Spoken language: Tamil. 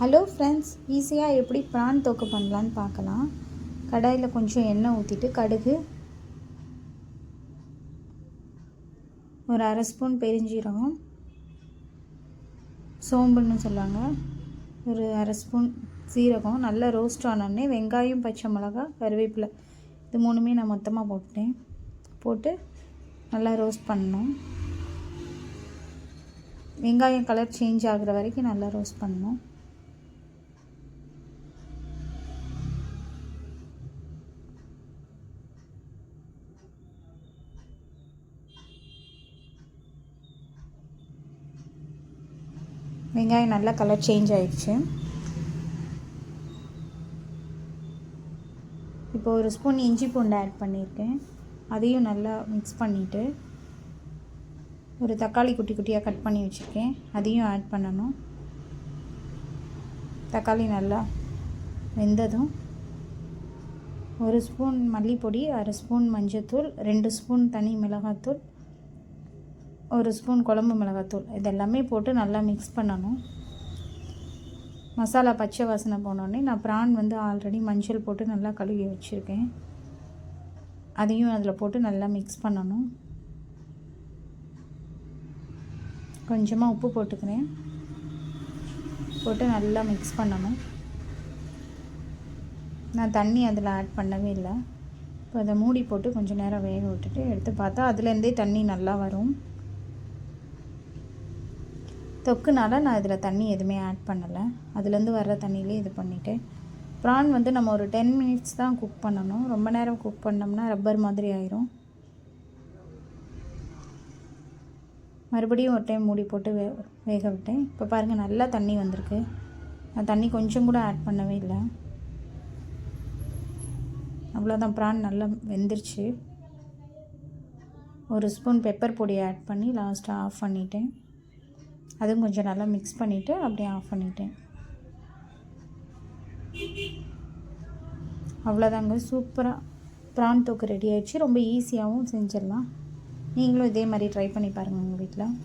ஹலோ ஃப்ரெண்ட்ஸ், ஈஸியாக எப்படி ப்ரான் தொக்கு பண்ணலான்னு பார்க்கலாம். கடாயில் கொஞ்சம் எண்ணெய் ஊற்றிட்டு கடுகு, ஒரு அரை ஸ்பூன் பெருஞ்சீரகம், சோம்புன்னு சொல்லுவாங்க, ஒரு அரை ஸ்பூன் சீரகம் நல்லா ரோஸ்ட் ஆனோடனே வெங்காயம், பச்சை மிளகா, கருவேப்பிலை இது மூணுமே நான் மொத்தமாக போட்டு நல்லா ரோஸ்ட் பண்ணணும். வெங்காயம் கலர் சேஞ்ச் ஆகுற வரைக்கும் நல்லா ரோஸ்ட் பண்ணணும். வெங்காயம் நல்லா கலர் சேஞ்ச் ஆயிடுச்சு. இப்போ ஒரு ஸ்பூன் இஞ்சி பூண்டு ஆட் பண்ணியிருக்கேன். அதையும் நல்லா மிக்ஸ் பண்ணிவிட்டு ஒரு தக்காளி குட்டி குட்டியாக கட் பண்ணி வச்சுருக்கேன், அதையும் ஆட் பண்ணணும். தக்காளி நல்லா வெந்ததும் ஒரு ஸ்பூன் மல்லிப்பொடி, அரை ஸ்பூன் மஞ்சள்தூள், 2 ஸ்பூன் தனி மிளகாத்தூள், ஒரு ஸ்பூன் குழம்பு மிளகாத்தூள் இதெல்லாமே போட்டு நல்லா மிக்ஸ் பண்ணணும். மசாலா பச்சை வாசனை போனோடனே நான் ப்ரான் ஆல்ரெடி மஞ்சள் போட்டு நல்லா கழுவி வச்சுருக்கேன், அதையும் அதில் போட்டு நல்லா மிக்ஸ் பண்ணணும். கொஞ்சமாக உப்பு போட்டுக்கிறேன், போட்டு நல்லா மிக்ஸ் பண்ணணும். நான் தண்ணி அதில் ஆட் பண்ணவே இல்லை. இப்போ அதை மூடி போட்டு கொஞ்சம் நேரம் வேக விட்டுட்டு எடுத்து பார்த்தா அதுலேருந்தே தண்ணி நல்லா வரும். தொக்குனால நான் இதில் தண்ணி எதுவுமே ஆட் பண்ணலை, அதுலேருந்து வர்ற தண்ணியிலே இது பண்ணிவிட்டேன். ப்ரான் நம்ம ஒரு 10 மினிட்ஸ் தான் குக் பண்ணணும். ரொம்ப நேரம் குக் பண்ணோம்னா ரப்பர் மாதிரி ஆயிரும். மறுபடியும் ஒரு டைம் மூடி போட்டு வேக விட்டேன். இப்போ பாருங்கள் நல்லா தண்ணி வந்திருக்கு. நான் தண்ணி கொஞ்சம் கூட ஆட் பண்ணவே இல்லை. அவ்வளோதான், ப்ரான் நல்லா வெந்துருச்சு. ஒரு ஸ்பூன் பெப்பர் பொடியை ஆட் பண்ணி லாஸ்ட்டாக ஆஃப் பண்ணிட்டேன். அதுவும் கொஞ்சம் நல்லா மிக்ஸ் பண்ணிவிட்டு அப்படியே ஆஃப் பண்ணிட்டேன். அவ்வளோதாங்க, சூப்பராக ப்ரான் தொக்கு ரெடி ஆயிடுச்சு. ரொம்ப ஈஸியாகவும் செஞ்சிடலாம். நீங்களும் இதே மாதிரி ட்ரை பண்ணி பாருங்கள் உங்கள் வீட்டில்.